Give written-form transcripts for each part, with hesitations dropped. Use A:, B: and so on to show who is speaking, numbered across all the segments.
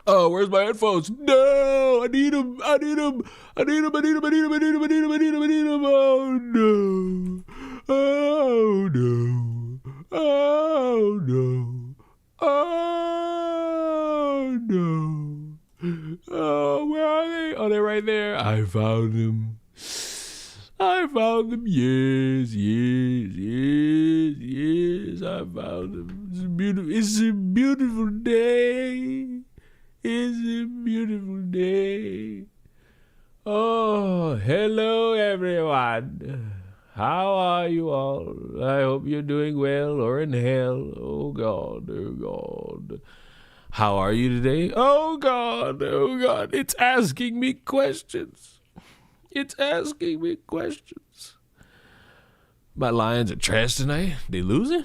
A: Oh, where's my headphones? No, I need them. I need them. I need them. I need them. I need them. I need them. I need them. I need them. I need them. Oh no. Oh no. Oh no. Oh no. Oh, where are they? Oh, they're right there. I found them. I found them. Yes, yes, yes, yes. I found them. It's a beautiful. It's a beautiful day. It's a beautiful day. Oh, hello everyone. How are you all? I hope you're doing well or in hell. Oh God, oh God. How are you today? Oh God, oh God. It's asking me questions. It's asking me questions. My Lions are trash tonight. They losing?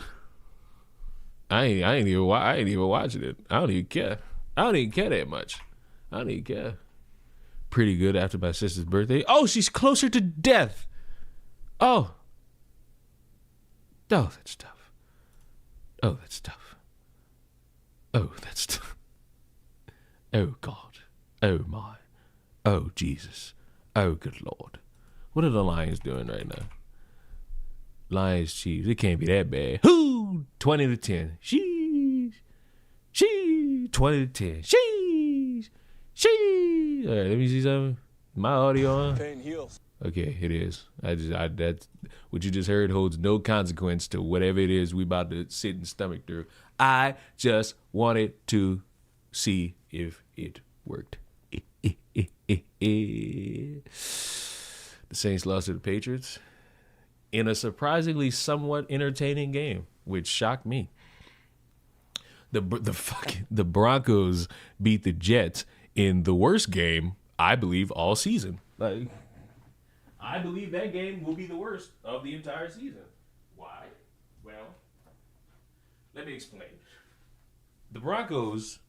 A: I ain't even watching it. I don't even care. I don't even care that much. I don't even care. Pretty good after my sister's birthday. Oh, she's closer to death. Oh. Oh, that's tough. Oh, that's tough. Oh, that's tough. Oh, God. Oh, my. Oh, Jesus. Oh, good Lord. What are the Lions doing right now? Lions, Chiefs. It can't be that bad. Who? 20-10. Sheesh. 20-10. Sheesh. All right, let me see something. My audio on?
B: Pain heals.
A: Okay, it is. That's what you just heard holds no consequence to whatever it is we about to sit and stomach through. I just wanted to see if it worked. The Saints lost to the Patriots in a surprisingly somewhat entertaining game, which shocked me. The Broncos beat the Jets in the worst game, I believe, all season. Like, I believe that game will be the worst of the entire season. Why? Well, let me explain. The Broncos,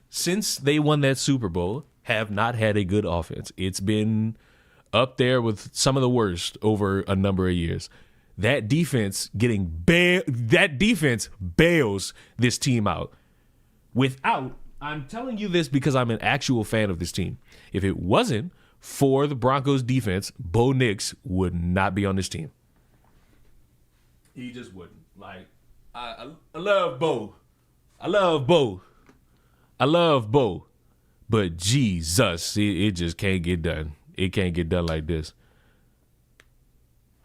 A: since they won that Super Bowl, have not had a good offense. It's been up there with some of the worst over a number of years. That defense bails this team out. I'm telling you this because I'm an actual fan of this team. If it wasn't for the Broncos defense, Bo Nix would not be on this team. He just wouldn't. Like, I love Bo. I love Bo. But Jesus, it just can't get done. It can't get done like this.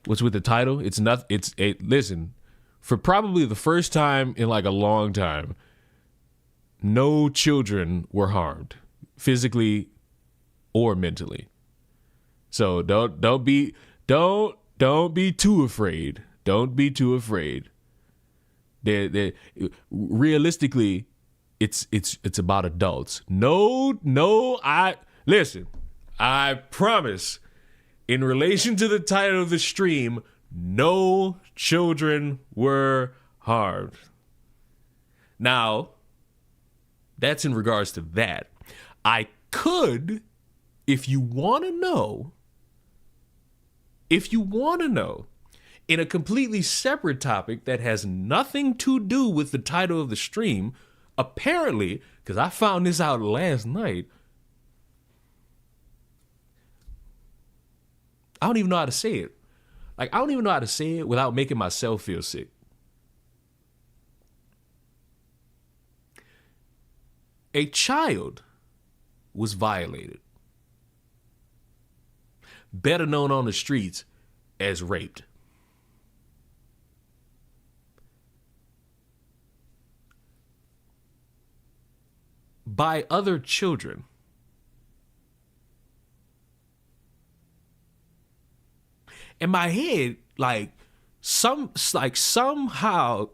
A: What's with the title? Listen, for probably the first time in like a long time, no children were harmed, physically or mentally. So don't be too afraid. Don't be too afraid. Realistically, it's about adults. I promise, in relation to the title of the stream, no children were harmed. Now, that's in regards to that. I could, if you want to know, in a completely separate topic that has nothing to do with the title of the stream, apparently, because I found this out last night, I don't even know how to say it. Like, I don't even know how to say it without making myself feel sick. A child was violated, better known on the streets as raped. By other children. In my head, somehow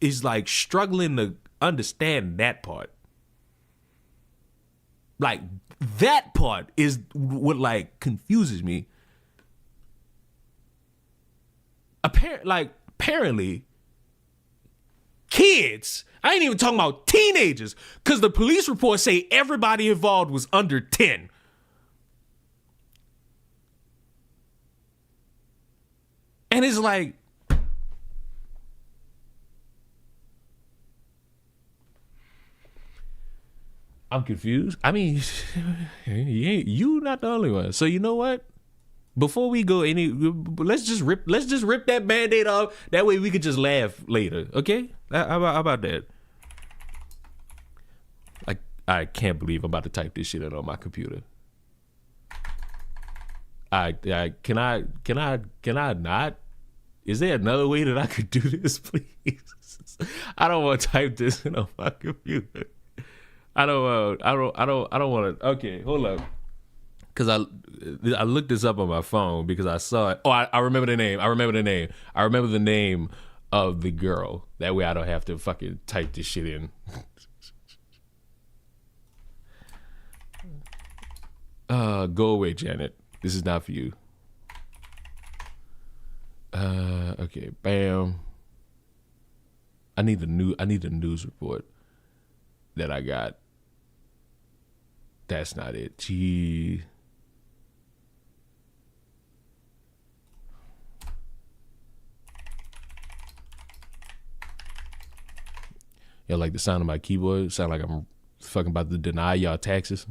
A: is like struggling to understand that part. Like, that part is what like confuses me. Apparently, kids. I ain't even talking about teenagers, because the police reports say everybody involved was under 10. And it's like, I'm confused. I mean, you not the only one. So you know what? Before we go let's just rip that Band-Aid off. That way we could just laugh later. Okay? How about that? Like, I can't believe I'm about to type this shit in on my computer. Can I not? Is there another way that I could do this, please? I don't want to type this in on my computer. I don't want to. Okay, hold up. Because I looked this up on my phone because I saw it. Oh, I remember the name. I remember the name of the girl. That way I don't have to fucking type this shit in. Go away, Janet. This is not for you. Okay, bam. I need the news report that I got. That's not it. Gee. Y'all like the sound of my keyboard? Sound like I'm fucking about to deny y'all taxes?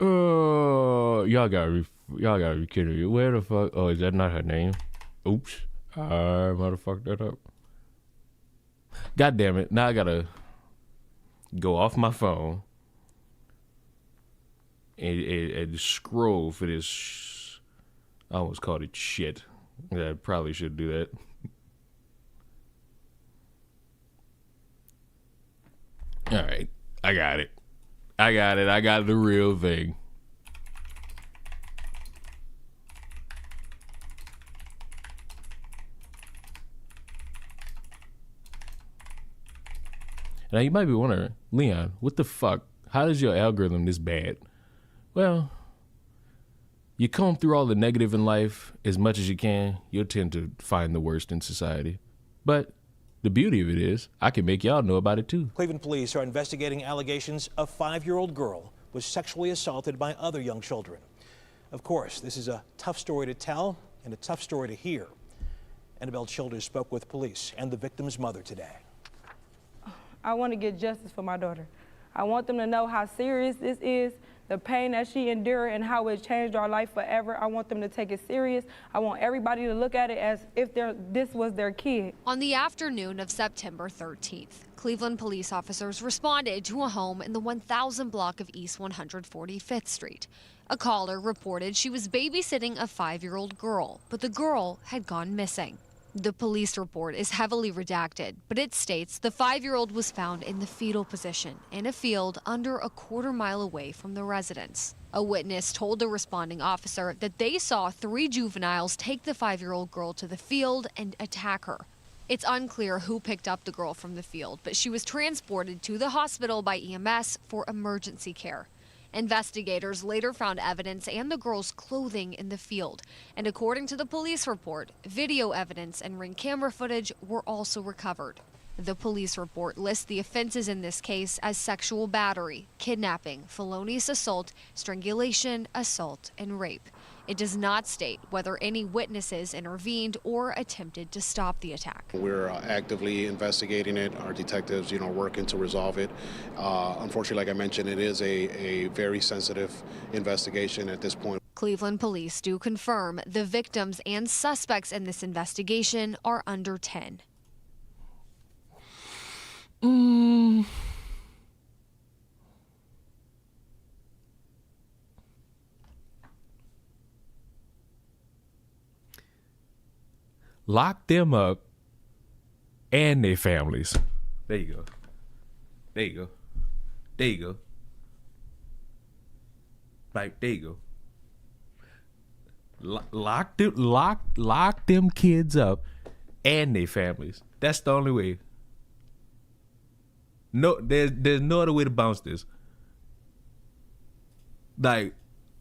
A: Oh, y'all gotta be kidding me. Where the fuck? Oh, is that not her name? Oops. I motherfucked that up. God damn it. Now I gotta go off my phone and scroll for this. I almost called it shit. I probably should do that. All right. I got it. I got the real thing. Now you might be wondering, Leon, what the fuck? How is your algorithm this bad? Well, you comb through all the negative in life as much as you can, you'll tend to find the worst in society. But the beauty of it is, I can make y'all know about it too.
B: Cleveland police are investigating allegations a 5-year-old girl was sexually assaulted by other young children. Of course, this is a tough story to tell and a tough story to hear. Annabelle Childers spoke with police and the victim's mother today.
C: I want to get justice for my daughter. I want them to know how serious this is, the pain that she endured and how it changed our life forever. I want them to take it serious. I want everybody to look at it as if this was their kid.
D: On the afternoon of September 13th, Cleveland police officers responded to a home in the 1000 block of East 145th Street. A caller reported she was babysitting a 5-year-old girl, but the girl had gone missing. The police report is heavily redacted, but it states the 5-year-old was found in the fetal position in a field under a quarter-mile away from the residence. A witness told the responding officer that they saw 3 juveniles take the 5-year-old girl to the field and attack her. It's unclear who picked up the girl from the field, but she was transported to the hospital by EMS for emergency care. Investigators later found evidence and the girl's clothing in the field. And according to the police report, video evidence and ring camera footage were also recovered. The police report lists the offenses in this case as sexual battery, kidnapping, felonious assault, strangulation, assault, and rape. It does not state whether any witnesses intervened or attempted to stop the attack.
E: We're actively investigating it. Our detectives, working to resolve it. Unfortunately, like I mentioned, it is a very sensitive investigation at this point.
D: Cleveland police do confirm the victims and suspects in this investigation are under 10.
A: Lock them up and their families. There you go. There you go. There you go. Like, there you go. Lock them kids up and their families. That's the only way. No, there's no other way to bounce this.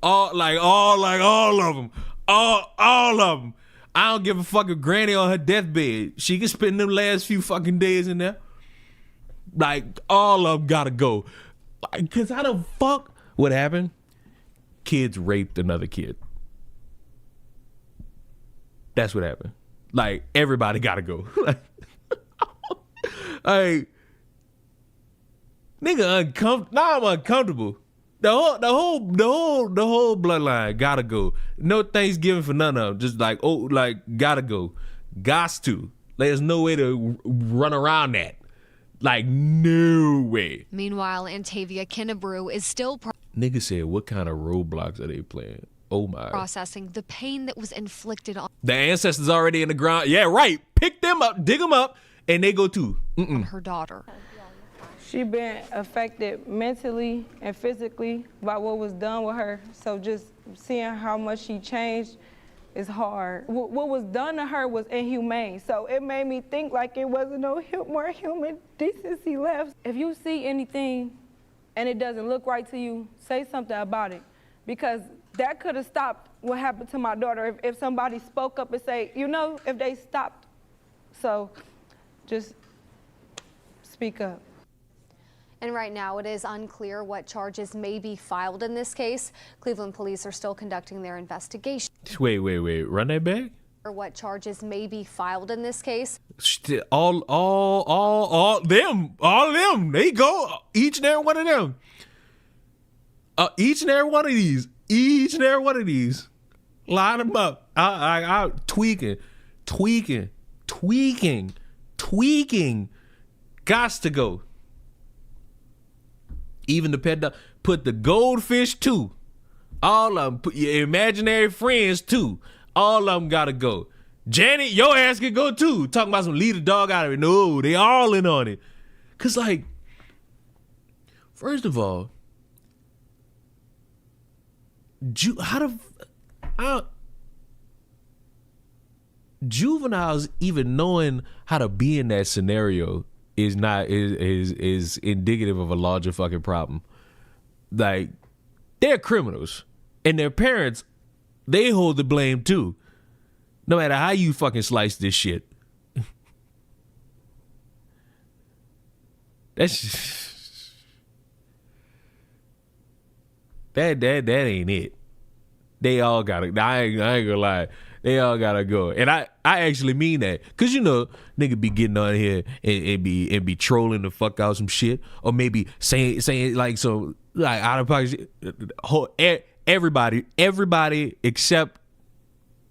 A: All of them. All of them. I don't give a fuck if Granny on her deathbed. She can spend them last few fucking days in there. Like, all of them gotta go. Like, cause how the fuck what happened? Kids raped another kid. That's what happened. Like, everybody gotta go. Like, nigga uncomfortable. Now I'm uncomfortable. The whole bloodline gotta go. No Thanksgiving for none of them. Just like, gotta go. Gots to. Like, there's no way to run around that. Like, no way.
D: Meanwhile, Antavia Kennebrew is still
A: Nigga said, what kind of roadblocks are they playing? Oh my.
D: processing the pain that was inflicted on
A: The ancestors already in the ground. Yeah, right. Pick them up, dig them up, and they go too.
D: her daughter.
C: She been affected mentally and physically by what was done with her. So just seeing how much she changed is hard. What was done to her was inhumane. So it made me think like it wasn't no more human decency left. If you see anything and it doesn't look right to you, say something about it. Because that could have stopped what happened to my daughter if somebody spoke up and say, if they stopped. So just speak up.
F: And right now, it is unclear what charges may be filed in this case. Cleveland police are still conducting their investigation.
A: Wait. Run that back?
F: Or what charges may be filed in this case.
A: All of them. They go. Each and every one of them. Each and every one of these. Line them up. I tweaking. Gots to go. Even the pet dog. Put the goldfish too. All of them. Put your imaginary friends too. All of them gotta go. Janet, your ass can go too. Talking about some leave the dog out of it. No, they all in on it. Cause like, first of all, juveniles even knowing how to be in that scenario is indicative of a larger fucking problem. Like, they're criminals, and their parents, they hold the blame too. No matter how you fucking slice this shit. That's that ain't it. They all gotta. I ain't gonna lie. They all gotta go, and I actually mean that, cause nigga be getting on here and be trolling the fuck out some shit, or maybe saying like so like out of pocket shit. Everybody except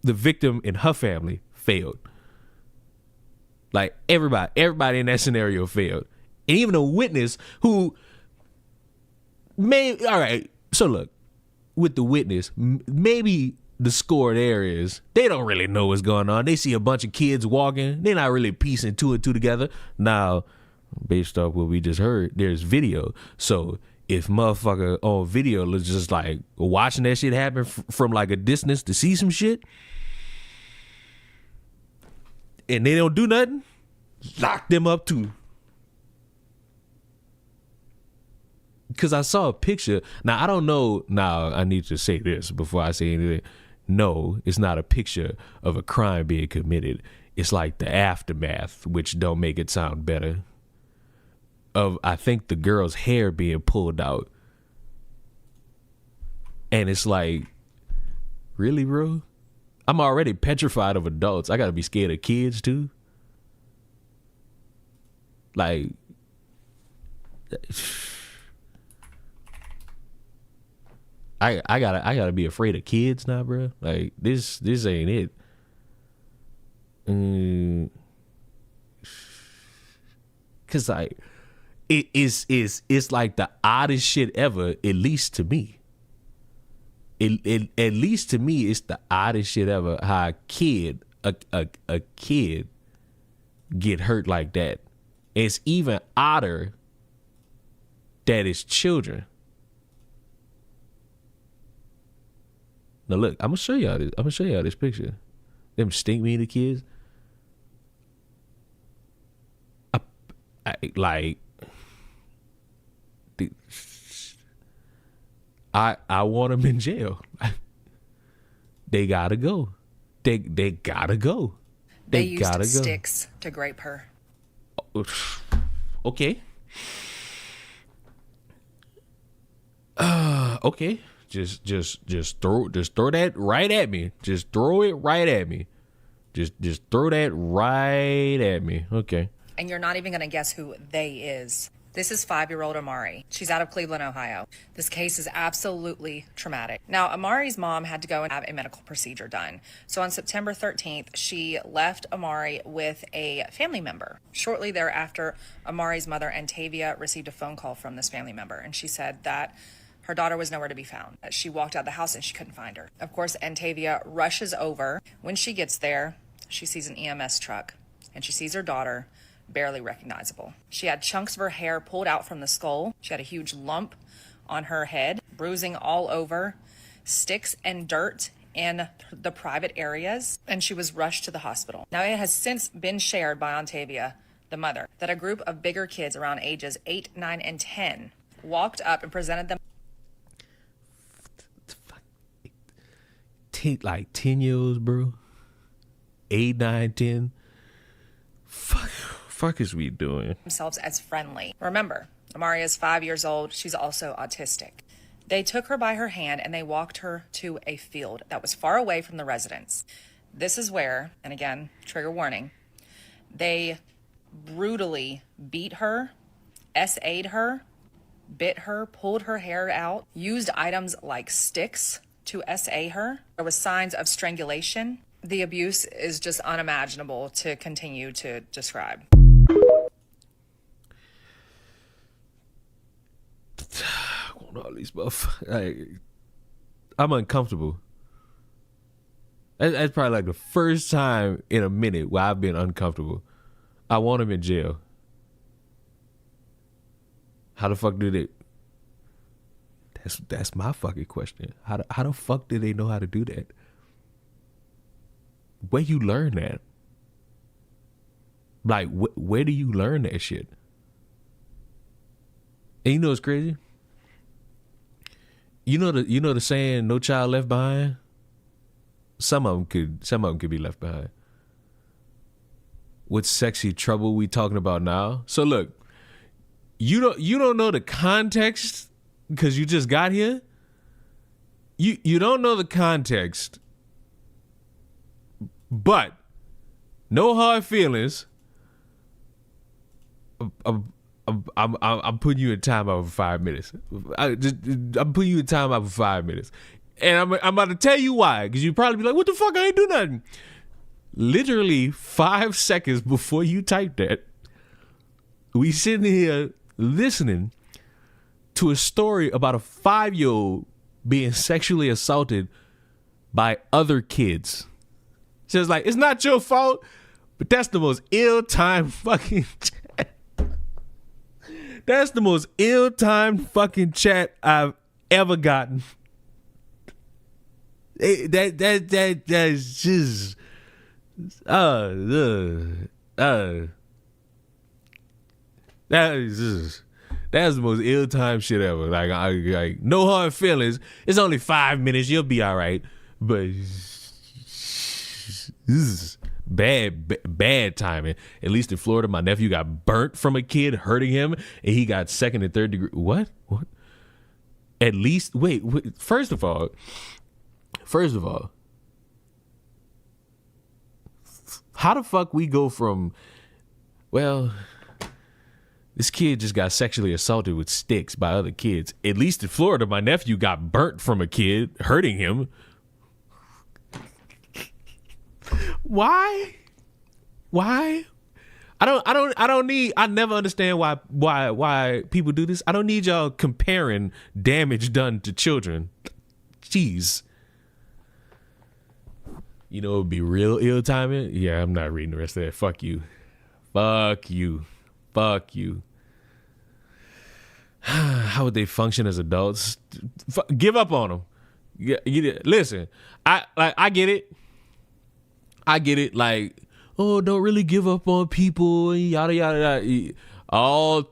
A: the victim and her family failed. Like everybody in that scenario failed, and even a witness who may. All right, so look, with the witness, maybe the score there is they don't really know what's going on. They see a bunch of kids walking. They're not really piecing two and two together. Now, based off what we just heard, there's video. So if motherfucker on video is just like watching that shit happen from like a distance to see some shit, and they don't do nothing, lock them up too. Because I saw a picture. Now, I don't know. Now, I need to say this before I say anything. No, it's not a picture of a crime being committed. It's like the aftermath, which don't make it sound better. Of, I think, the girl's hair being pulled out. And it's like, really, bro? I'm already petrified of adults. I gotta be scared of kids, too? Like... I gotta be afraid of kids now, bro. Like this ain't it. Cause like it's like the oddest shit ever. At least to me. At least to me, it's the oddest shit ever. How a kid get hurt like that. It's even odder that it's children. Now look, I'm gonna show y'all this. I'm gonna show y'all this picture. Them stink me the kids. I want them in jail. They gotta go. They gotta go.
G: They
A: They
G: used
A: gotta go.
G: sticks to grape her.
A: Okay. Okay. Just throw that right at me. Just throw it right at me. Just throw that right at me. Okay.
G: And you're not even going to guess who they is. This is 5-year-old Amari. She's out of Cleveland, Ohio. This case is absolutely traumatic. Now, Amari's mom had to go and have a medical procedure done. So on September 13th, she left Amari with a family member. Shortly thereafter, Amari's mother, Antavia, received a phone call from this family member, and she said that her daughter was nowhere to be found. She walked out of the house and she couldn't find her. Of course, Antavia rushes over. When she gets there, she sees an EMS truck, and she sees her daughter, barely recognizable. She had chunks of her hair pulled out from the skull. She had a huge lump on her head, bruising all over, sticks and dirt in the private areas, and she was rushed to the hospital. Now, it has since been shared by Antavia, the mother, that a group of bigger kids around ages 8, 9, and 10 walked up and presented them.
A: Like 10-year-olds, bro. 8, 9, 10. Fuck is we doing?
G: Themselves as friendly. Remember, Amari is 5 years old. She's also autistic. They took her by her hand and they walked her to a field that was far away from the residence. This is where, and again, trigger warning, they brutally beat her, SA'd her, bit her, pulled her hair out, used items like sticks to SA her. There was signs of strangulation. The abuse is just unimaginable to continue to describe.
A: All these motherfuckers. I'm uncomfortable. That's probably like the first time in a minute where I've been uncomfortable. I want him in jail. How the fuck did it? That's my fucking question. How the fuck did they know how to do that? Where you learn that? Like, where do you learn that shit? And you know what's crazy? You know the saying, "No child left behind." Some of them could be left behind. What sexy trouble we talking about now? So look, you don't know the context because you just got here. You don't know the context, but no hard feelings. I'm putting you in timeout for 5 minutes. I'm putting you in timeout for 5 minutes, and I'm about to tell you why. Because you probably be like, "What the fuck? I ain't do nothing." Literally 5 seconds before you type that, we sitting here listening to a story about a 5-year-old being sexually assaulted by other kids. So it's like, it's not your fault, but that's the most ill-timed fucking chat. That's the most ill-timed fucking chat I've ever gotten. That's just that's the most ill-timed shit ever. Like no hard feelings. It's only 5 minutes. You'll be all right. But this is bad timing. At least in Florida, my nephew got burnt from a kid hurting him, and he got 2nd and 3rd degree. What? At least wait. First of all, how the fuck we go from, well, this kid just got sexually assaulted with sticks by other kids. At least in Florida, my nephew got burnt from a kid hurting him. Why? I never understand why people do this. I don't need y'all comparing damage done to children. Jeez. You know, it would be real ill timing. Yeah, I'm not reading the rest of that. Fuck you. How would they function as adults? Give up on them. Listen, I get it. Like, oh, don't really give up on people. Yada yada yada. All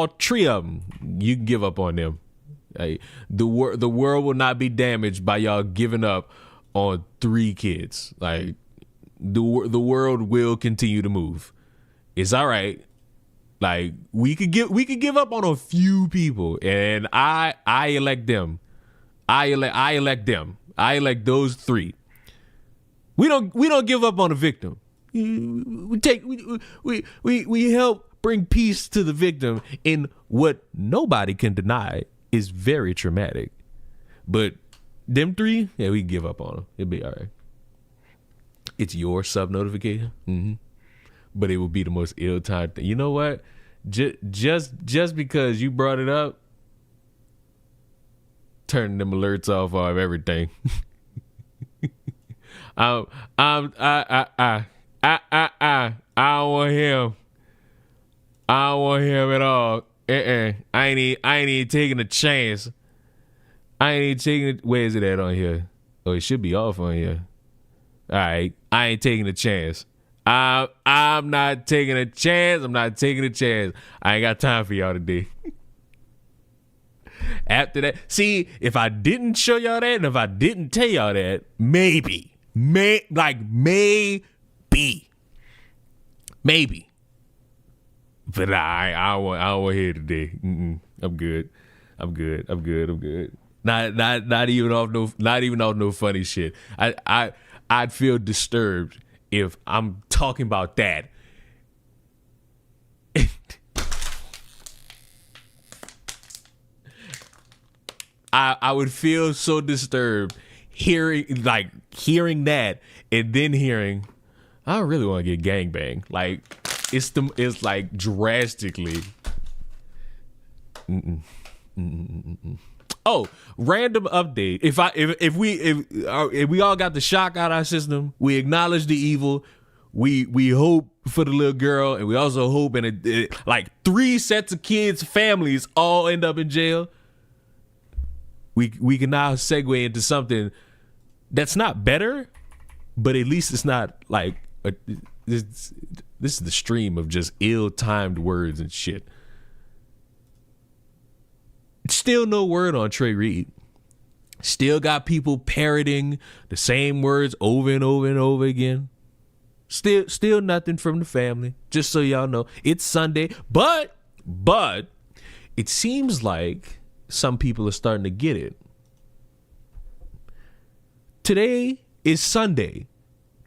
A: 3 of them, you can give up on them. Like, the world will not be damaged by y'all giving up on 3 kids. Like, the world will continue to move. It's all right. Like we could give up on a few people, and I elect them. I elect them. I elect those 3. We don't give up on the victim. We help bring peace to the victim in what nobody can deny is very traumatic. But them 3, yeah, we can give up on them. It'll be all right. It's your sub notification. Mm-hmm. But it will be the most ill-timed thing. You know what? Just because you brought it up, turn them alerts off of everything. I don't want him. I don't want him at all. I ain't even taking a chance. I ain't even taking it. Where is it at on here? Oh, it should be off on here. All right, I ain't taking a chance. I'm not taking a chance. I'm not taking a chance. I ain't got time for y'all today. After that, see, if I didn't show y'all that and if I didn't tell y'all that, maybe. But I don't want to hear today. I'm good. Not even off no funny shit. I'd feel disturbed if I'm talking about that. I would feel so disturbed hearing that and then hearing I don't really want to get gangbanged. Like it's like drastically. Oh, random update. If we all got the shock out of our system, we acknowledge the evil. We hope for the little girl, and we also hope like 3 sets of kids, families all end up in jail. We can now segue into something that's not better, but at least it's not like this is the stream of just ill-timed words and shit. Still no word on Trey Reed. Still got people parroting the same words over and over and over again. Still nothing from the family. Just so y'all know, it's Sunday, but it seems like some people are starting to get it. Today is Sunday,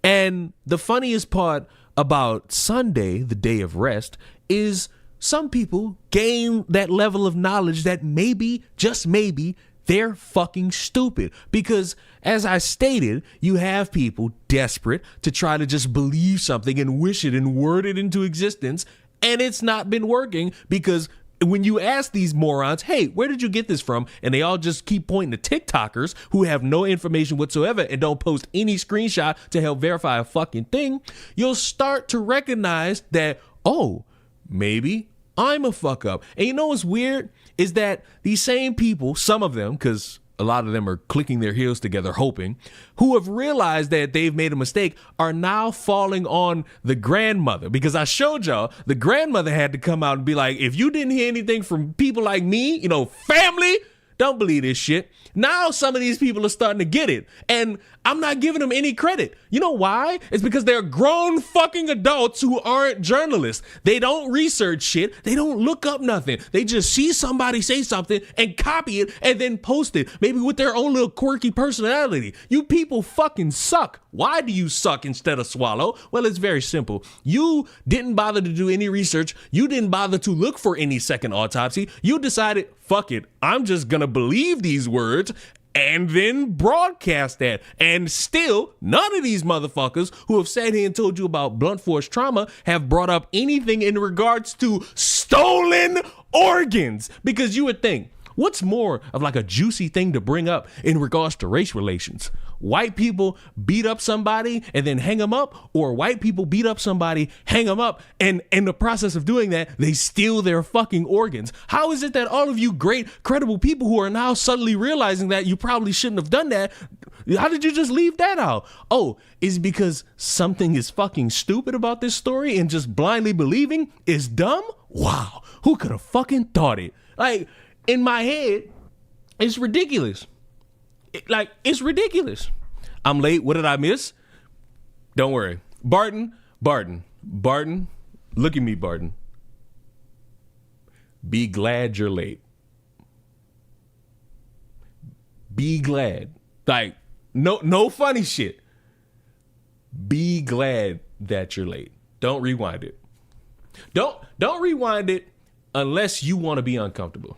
A: and the funniest part about Sunday, the day of rest, is some people gain that level of knowledge that maybe, just maybe, they're fucking stupid. Because as I stated, you have people desperate to try to just believe something and wish it and word it into existence. And it's not been working because when you ask these morons, hey, where did you get this from? And they all just keep pointing to TikTokers who have no information whatsoever and don't post any screenshot to help verify a fucking thing. You'll start to recognize that, oh, maybe I'm a fuck up. And you know what's weird is that these same people, some of them, because a lot of them are clicking their heels together hoping, who have realized that they've made a mistake are now falling on the grandmother. Because I showed y'all the grandmother had to come out and be like, if you didn't hear anything from people like me, family, don't believe this shit. Now some of these people are starting to get it. And I'm not giving them any credit. You know why? It's because they're grown fucking adults who aren't journalists. They don't research shit. They don't look up nothing. They just see somebody say something and copy it and then post it. Maybe with their own little quirky personality. You people fucking suck. Why do you suck instead of swallow? Well, it's very simple. You didn't bother to do any research. You didn't bother to look for any second autopsy. You decided, fuck it, I'm just gonna believe these words and then broadcast that. And still, none of these motherfuckers who have sat here and told you about blunt force trauma have brought up anything in regards to stolen organs. Because you would think, what's more of like a juicy thing to bring up in regards to race relations? White people beat up somebody and then hang them up, or white people beat up somebody, hang them up, and in the process of doing that, they steal their fucking organs. How is it that all of you great, credible people who are now suddenly realizing that you probably shouldn't have done that, how did you just leave that out? Oh, is it because something is fucking stupid about this story and just blindly believing is dumb? Wow, who could have fucking thought it? Like, in my head, it's ridiculous. It's ridiculous. I'm late. What did I miss? Don't worry. Barton, look at me, Barton. Be glad you're late. Be glad. Like, no funny shit. Be glad that you're late. Don't rewind it. Don't rewind it unless you want to be uncomfortable.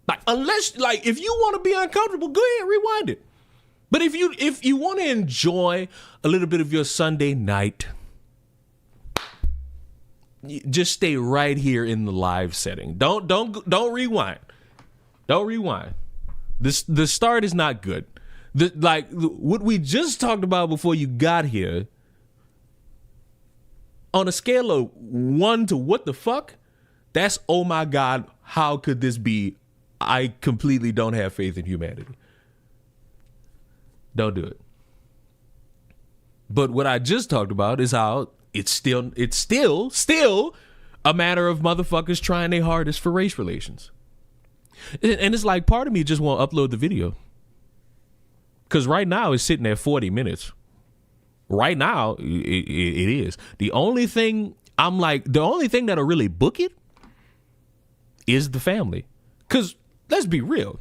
A: Like, if you want to be uncomfortable, go ahead and rewind it. But if you want to enjoy a little bit of your Sunday night, just stay right here in the live setting. Don't rewind. Don't rewind. The start is not good. What we just talked about before you got here, on a scale of 1 to what the fuck, that's, oh my God, how could this be? I completely don't have faith in humanity. Don't do it. But what I just talked about is how it's still a matter of motherfuckers trying their hardest for race relations. And it's like, part of me just want to upload the video. Because right now it's sitting at 40 minutes. Right now, it is. The only thing that'll really book it is the family. Because let's be real.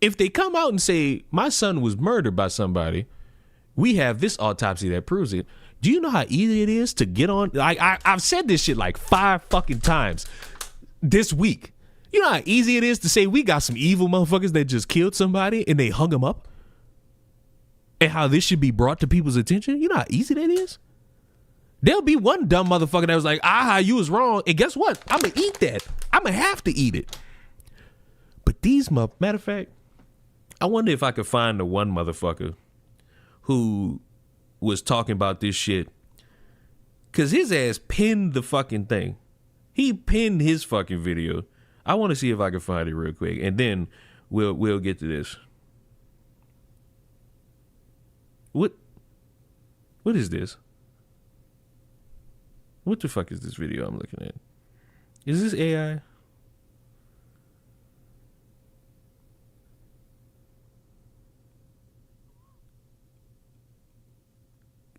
A: If they come out and say, my son was murdered by somebody, we have this autopsy that proves it. Do you know how easy it is to get on? I've said this shit like 5 fucking times this week. You know how easy it is to say we got some evil motherfuckers that just killed somebody and they hung them up? And how this should be brought to people's attention? You know how easy that is? There'll be one dumb motherfucker that was like, you was wrong. And guess what? I'm going to eat that. I'm going to have to eat it. But matter of fact, I wonder if I could find the one motherfucker who was talking about this shit. Because his ass pinned the fucking thing. He pinned his fucking video. I want to see if I can find it real quick. And then we'll get to this. What is this? What the fuck is this video I'm looking at? Is this AI?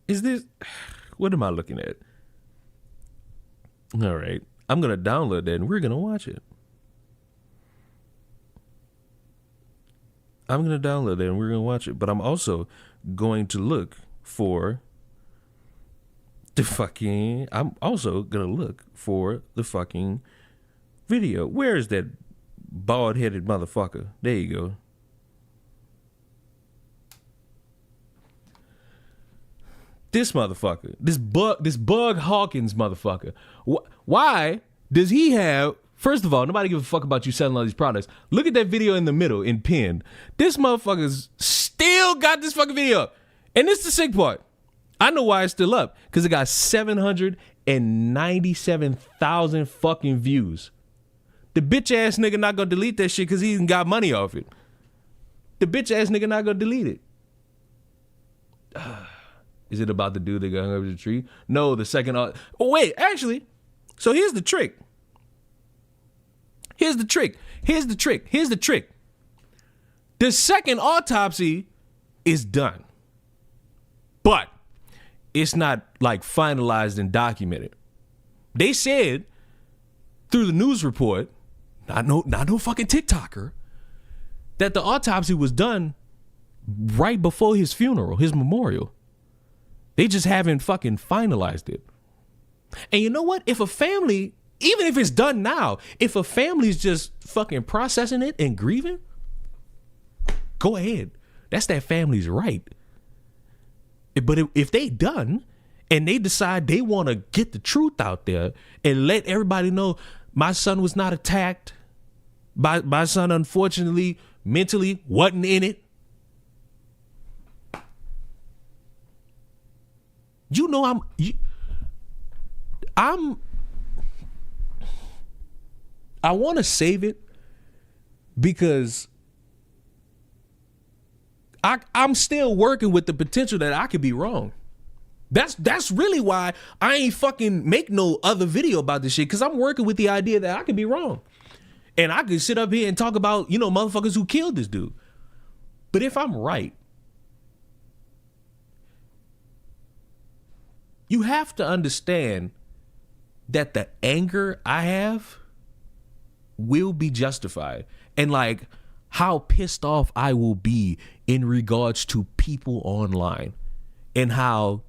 A: Is this... What am I looking at? All right. I'm going to download that and we're going to watch it. I'm going to download that and we're going to watch it. But I'm also going to look for the fucking... I'm also going to look for the fucking video. Where is that bald-headed motherfucker? There you go. This motherfucker, this Bug Hawkins motherfucker. Why does he have... First of all, nobody give a fuck about you selling all these products. Look at that video in the middle, in pinned. This motherfucker's still got this fucking video up. And this is the sick part. I know why it's still up. Because it got 797,000 fucking views. The bitch ass nigga not gonna delete that shit because he even got money off it. The bitch ass nigga not gonna delete it. Is it about the dude that got hung over the tree? No, the second... Oh, wait, actually. So here's the trick. Here's the trick. The second autopsy is done. But it's not like finalized and documented. They said through the news report, not no fucking TikToker, that the autopsy was done right before his funeral, his memorial. They just haven't fucking finalized it. And you know what? If a family, even if it's done now, if a family's just fucking processing it and grieving, go ahead. That's that family's right. But if they done and they decide they want to get the truth out there and let everybody know my son was not attacked, my son unfortunately mentally wasn't in it, you know I want to save it because I'm still working with the potential that I could be wrong. That's really why I ain't fucking make no other video about this shit, because I'm working with the idea that I could be wrong. And I could sit up here and talk about, you know, motherfuckers who killed this dude. But if I'm right, you have to understand that the anger I have will be justified. And like how pissed off I will be in regards to people online, and how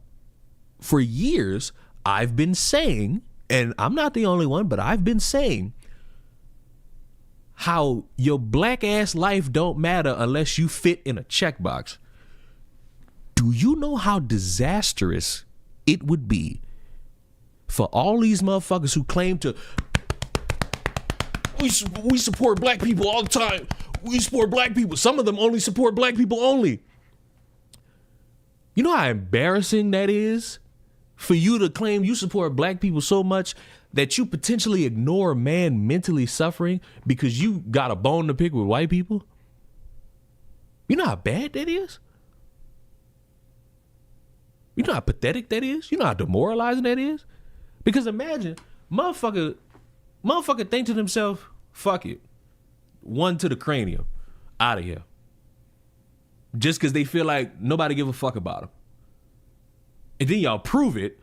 A: for years I've been saying, and I'm not the only one, but I've been saying how your black ass life don't matter unless you fit in a checkbox. Do you know how disastrous it would be for all these motherfuckers who claim to, we support black people all the time. We support black people. Some of them only support black people only. You know how embarrassing that is for you to claim you support black people so much that you potentially ignore a man mentally suffering because you got a bone to pick with white people? You know how bad that is? You know how pathetic that is? You know how demoralizing that is? Because imagine, motherfucker think to themselves, fuck it. One to the cranium. Out of here. Just because they feel like nobody give a fuck about them. And then y'all prove it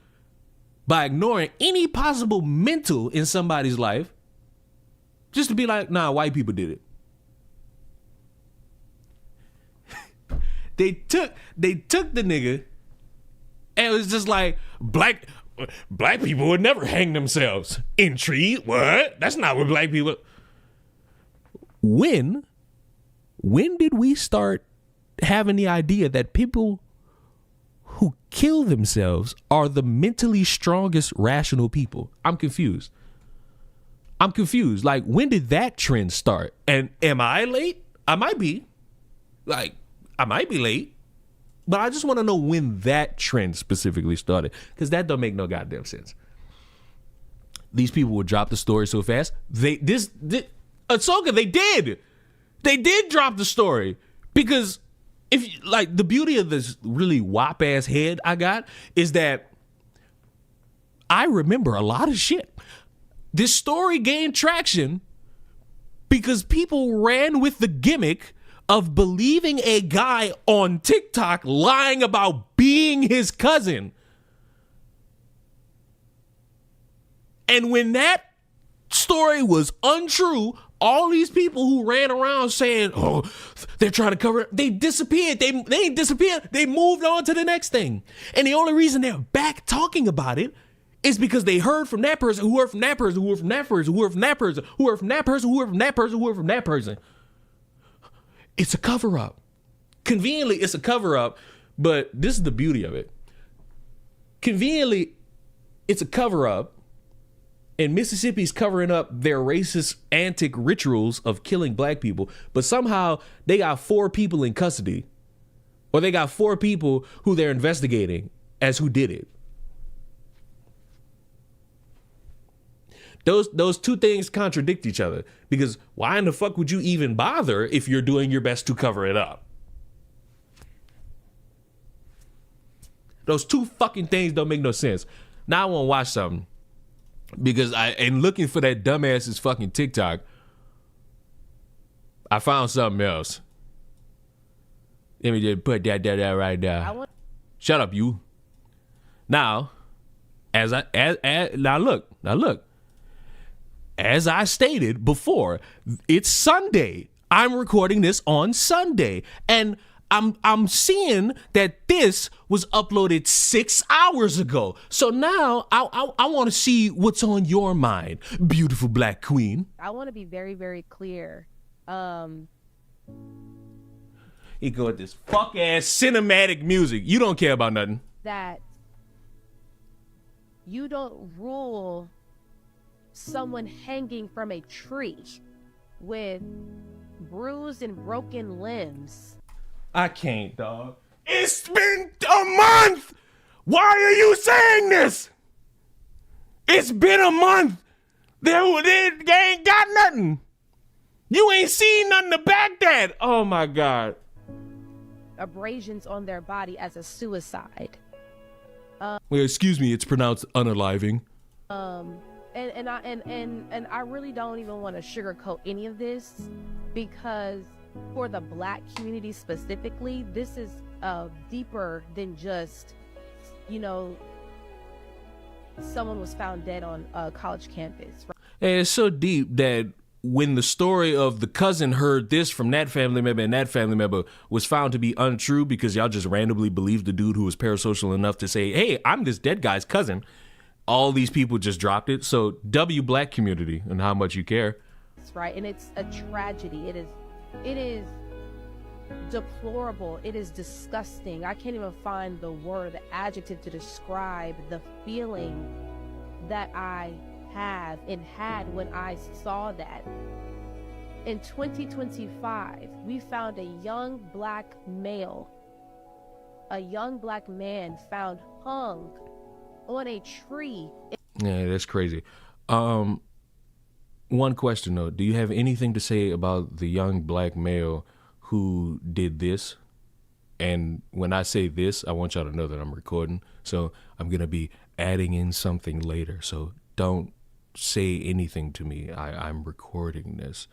A: by ignoring any possible mental in somebody's life just to be like, nah, white people did it. They took the nigga and it was just like, black people would never hang themselves. Intrigue? What? That's not what black people... When did we start having the idea that people who kill themselves are the mentally strongest rational people? I'm confused. Like, when did that trend start? And am I late? I might be. Like, I might be late. But I just want to know when that trend specifically started, because that don't make no goddamn sense. These people would drop the story so fast. Ahsoka, they did drop the story, because if like the beauty of this really wop ass head I got is that I remember a lot of shit. This story gained traction because people ran with the gimmick of believing a guy on TikTok lying about being his cousin. And when that story was untrue, all these people who ran around saying, oh, they're trying to cover it, they disappeared. They ain't disappeared. They moved on to the next thing. And the only reason they're back talking about it is because they heard from that person, who heard from that person, who heard from that person, who heard from that person, who heard from that person, who heard from that person, who heard from that person. It's a cover-up. Conveniently, it's a cover-up, but this is the beauty of it. Conveniently, it's a cover-up, and Mississippi's covering up their racist, antic rituals of killing black people, but somehow they got 4 people in custody, or they got 4 people who they're investigating as who did it. Those two things contradict each other, because why in the fuck would you even bother if you're doing your best to cover it up? Those two fucking things don't make no sense. Now I want to watch something, because in looking for that dumbass's fucking TikTok, I found something else. Let me just put that right there. Shut up, you. Now, now look. As I stated before, it's Sunday. I'm recording this on Sunday, and I'm seeing that this was uploaded 6 hours ago. So now I want to see what's on your mind, beautiful black queen.
H: I want to be very, very clear.
A: He go with this fuck ass cinematic music. You don't care about nothing.
H: That you don't rule someone hanging from a tree with bruised and broken limbs.
A: I can't, dog. It's been a month! Why are you saying this? It's been a month. They ain't got nothing. You ain't seen nothing to back that. Oh my God.
H: Abrasions on their body as a suicide.
A: Well, excuse me, it's pronounced unaliving.
H: and I really don't even want to sugarcoat any of this, because for the Black community specifically, this is deeper than just, you know, someone was found dead on a college campus.
A: And it's so deep that when the story of the cousin heard this from that family member and that family member was found to be untrue because y'all just randomly believed the dude who was parasocial enough to say, hey, I'm this dead guy's cousin, all these people just dropped it. So W Black community and how much you care.
H: That's right. And it's a tragedy. It is deplorable. It is disgusting. I can't even find the word, the adjective to describe the feeling that I have and had when I saw that. In 2025, we found a young Black male, a young Black man found hung on a tree.
A: Yeah, that's crazy. One question though, do you have anything to say about the young Black male who did this? And when I say this, I want y'all to know that I'm recording, so I'm gonna be adding in something later, so don't say anything to me. I'm recording this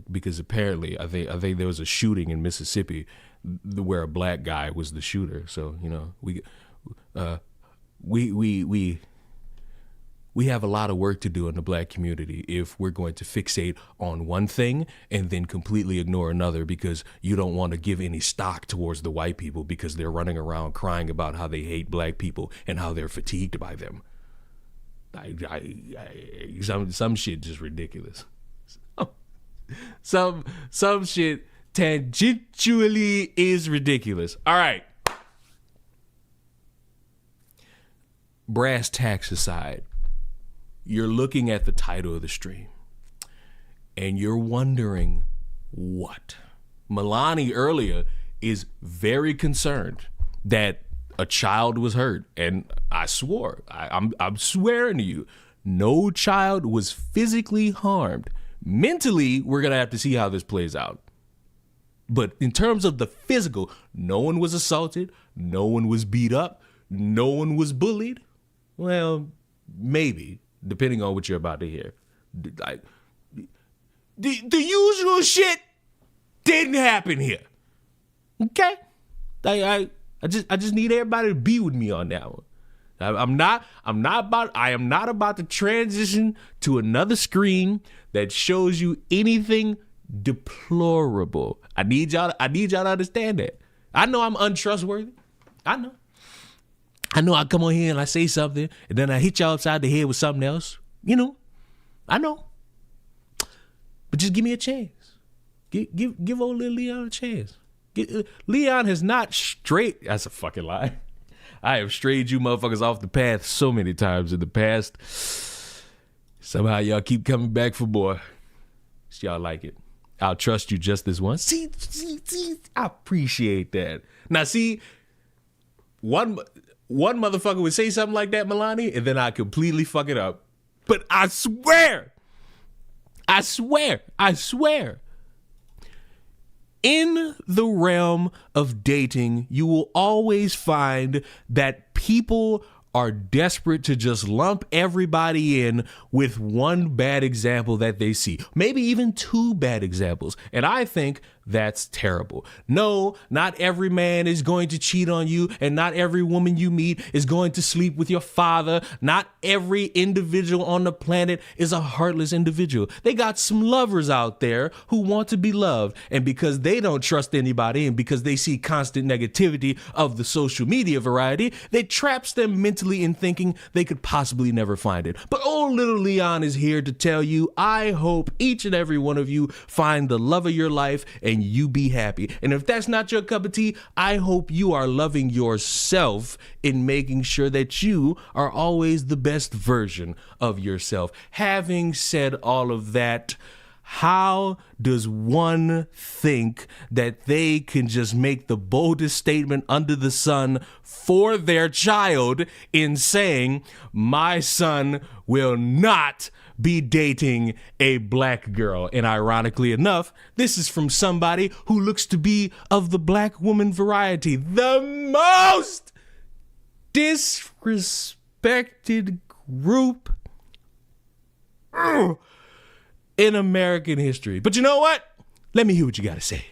A: because apparently I think there was a shooting in Mississippi where a Black guy was the shooter. So you know we have a lot of work to do in the Black community if we're going to fixate on one thing and then completely ignore another because you don't want to give any stock towards the white people because they're running around crying about how they hate Black people and how they're fatigued by them. Some shit just ridiculous. Some shit tangentially is ridiculous. All right. Brass tacks aside, you're looking at the title of the stream and you're wondering what? Milani earlier is very concerned that a child was hurt, and I swore, I'm swearing to you, no child was physically harmed. Mentally, we're gonna have to see how this plays out. But in terms of the physical, no one was assaulted, no one was beat up, no one was bullied. Well, maybe, depending on what you're about to hear. Like, the usual shit didn't happen here. Okay? I just need everybody to be with me on that one. I am not about to transition to another screen that shows you anything deplorable. I need y'all to understand that. I know I'm untrustworthy. I know I come on here and I say something and then I hit y'all upside the head with something else. You know, I know. But just give me a chance. Give old little Leon a chance. Leon has not strayed. That's a fucking lie. I have strayed you motherfuckers off the path so many times in the past. Somehow y'all keep coming back for more. Y'all like it. I'll trust you just this once. See, I appreciate that. Now see, one motherfucker would say something like that, Milani, and then I completely fuck it up. But I swear, in the realm of dating, you will always find that people are desperate to just lump everybody in with one bad example that they see. Maybe even two bad examples. And I think that's terrible. No, not every man is going to cheat on you, and not every woman you meet is going to sleep with your father. Not every individual on the planet is a heartless individual. They got some lovers out there who want to be loved, and because they don't trust anybody and because they see constant negativity of the social media variety, that traps them mentally in thinking they could possibly never find it. But old little Leon is here to tell you, I hope each and every one of you find the love of your life and you be happy. And if that's not your cup of tea, I hope you are loving yourself in making sure that you are always the best version of yourself. Having said all of that, how does one think that they can just make the boldest statement under the sun for their child in saying, my son will not be dating a black girl? And ironically enough, this is from somebody who looks to be of the black woman variety, the most disrespected group in American history. But you know what? Let me hear what you got to say.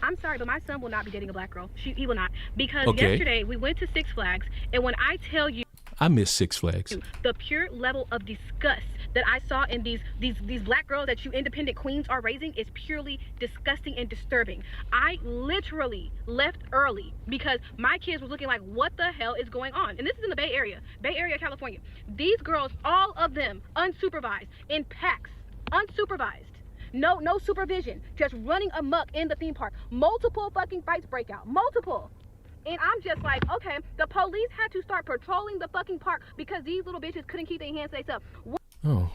I: I'm sorry, but my son will not be dating a black girl. He will not. Because yesterday we went to Six Flags, and when I tell you,
A: I miss Six Flags.
I: The pure level of disgust that I saw in these black girls that you independent queens are raising is purely disgusting and disturbing. I literally left early because my kids were looking like, what the hell is going on? And this is in the Bay Area, California. These girls, all of them, unsupervised, in packs, unsupervised. No supervision, just running amok in the theme park. Multiple fucking fights break out, multiple. And I'm just like, okay, the police had to start patrolling the fucking park because these little bitches couldn't keep their hands to themselves.
A: Oh,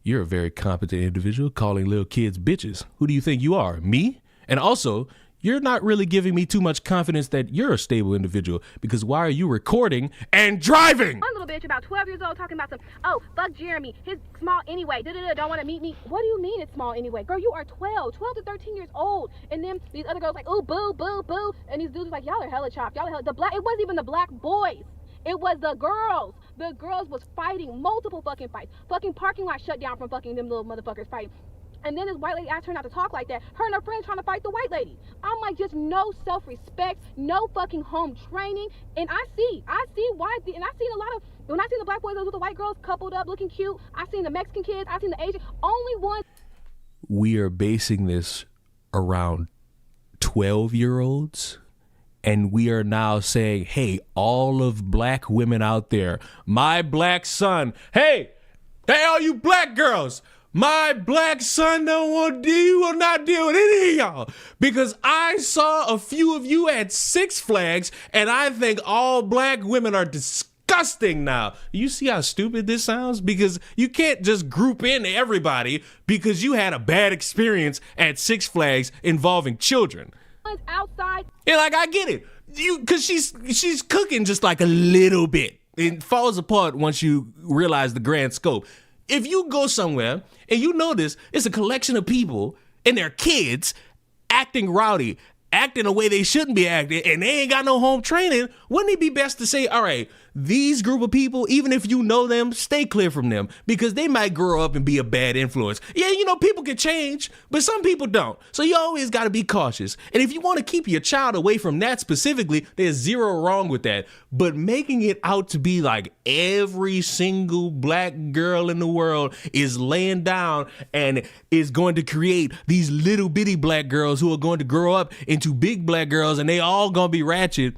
A: you're a very competent individual calling little kids bitches. Who do you think you are, me? And also, you're not really giving me too much confidence that you're a stable individual, because why are you recording and driving?
I: One little bitch about 12 years old talking about oh, fuck Jeremy, his small anyway, don't want to meet me. What do you mean it's small anyway? Girl, you are 12 to 13 years old. And then these other girls like, oh, boo, boo, boo. And these dudes like, y'all are hella chopped. It wasn't even the black boys. It was the girls. The girls was fighting, multiple fucking fights. Fucking parking lot shut down from fucking them little motherfuckers fighting. And then this white lady asked her not to talk like that. Her and her friends trying to fight the white lady. I'm like, just no self-respect, no fucking home training. And I see why. And I seen a lot of, when I seen the black boys with the white girls coupled up looking cute, I seen the Mexican kids, I seen the Asian, only one.
A: We are basing this around 12-year-olds. And we are now saying, hey, all of black women out there, my black son, hey, all you black girls, my black son will not deal with any of y'all, because I saw a few of you at Six Flags, and I think all black women are disgusting now. You see how stupid this sounds? Because you can't just group in everybody because you had a bad experience at Six Flags involving children.
I: Outside.
A: Yeah, like, I get it. Because she's cooking just like a little bit. It falls apart once you realize the grand scope. If you go somewhere and you notice it's a collection of people and their kids acting rowdy, acting the way they shouldn't be acting, and they ain't got no home training, wouldn't it be best to say, all right, these group of people, even if you know them, stay clear from them, because they might grow up and be a bad influence. Yeah, people can change, but some people don't. So you always got to be cautious. And if you want to keep your child away from that specifically, there's zero wrong with that. But making it out to be like every single black girl in the world is laying down and is going to create these little bitty black girls who are going to grow up into big black girls, and they all going to be ratchet.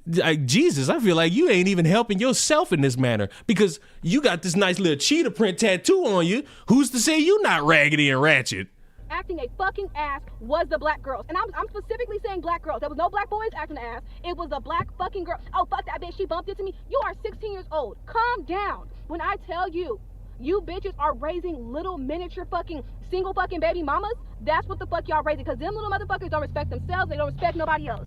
A: Like, Jesus, I feel like you ain't even helping yourself in this manner, because you got this nice little cheetah print tattoo on you. Who's to say you not raggedy and ratchet?
I: Acting a fucking ass was the black girls. And I'm specifically saying black girls. There was no black boys acting an ass. It was a black fucking girl. Oh, fuck that bitch. She bumped into me. You are 16 years old. Calm down. When I tell you, you bitches are raising little miniature fucking single fucking baby mamas, that's what the fuck y'all raising. Because them little motherfuckers don't respect themselves. They don't respect nobody else.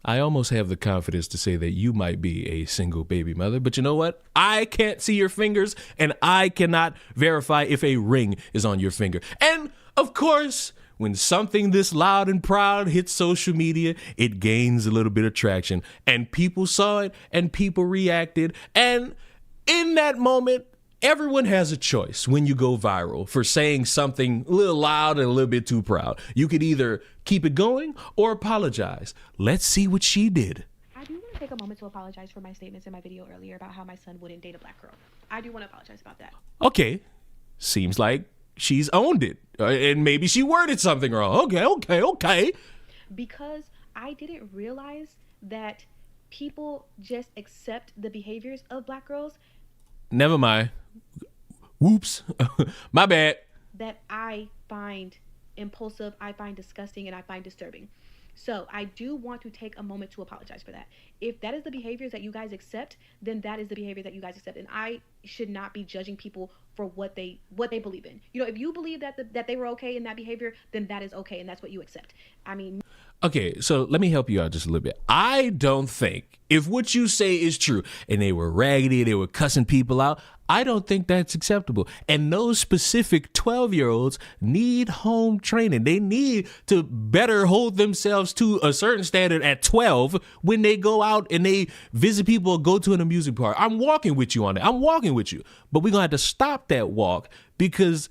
A: I almost have the confidence to say that you might be a single baby mother, but you know what? I can't see your fingers, and I cannot verify if a ring is on your finger. And of course, when something this loud and proud hits social media, it gains a little bit of traction, and people saw it and people reacted. And in that moment, everyone has a choice when you go viral for saying something a little loud and a little bit too proud. You could either keep it going or apologize. Let's see what she did.
J: I do want to take a moment to apologize for my statements in my video earlier about how my son wouldn't date a black girl. I do want to apologize about that.
A: Okay. Seems like she's owned it. And maybe she worded something wrong. Okay.
J: Because I didn't realize that people just accept the behaviors of black girls.
A: Never mind. Whoops. My bad.
J: That I find impulsive, I find disgusting, and I find disturbing. So I do want to take a moment to apologize for that. If that is the behaviors that you guys accept, then that is the behavior that you guys accept. And I should not be judging people for what they believe in. If you believe that they were okay in that behavior, then that is okay, and that's what you accept. I mean...
A: Okay, so let me help you out just a little bit. I don't think, if what you say is true, and they were raggedy, they were cussing people out, I don't think that's acceptable. And those specific 12-year-olds need home training. They need to better hold themselves to a certain standard at 12 when they go out and they visit people or go to an amusement park. I'm walking with you on that. I'm walking with you. But we're going to have to stop that walk because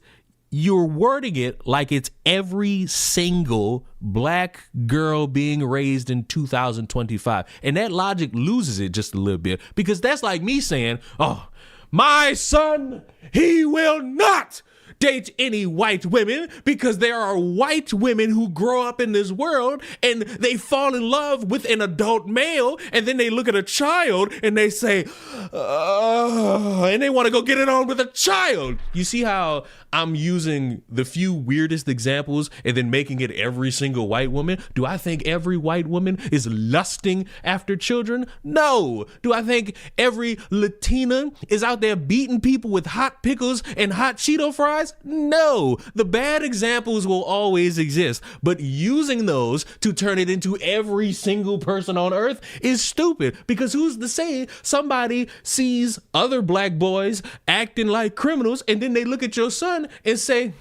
A: you're wording it like it's every single black girl being raised in 2025. And that logic loses it just a little bit because that's like me saying, oh, my son, he will not date any white women because there are white women who grow up in this world and they fall in love with an adult male and then they look at a child and they say, and they want to go get it on with a child. You see how I'm using the few weirdest examples and then making it every single white woman? Do I think every white woman is lusting after children? No. Do I think every Latina is out there beating people with hot pickles and hot Cheeto fries? No. The bad examples will always exist, but using those to turn it into every single person on earth is stupid because who's to say somebody sees other black boys acting like criminals and then they look at your son and say,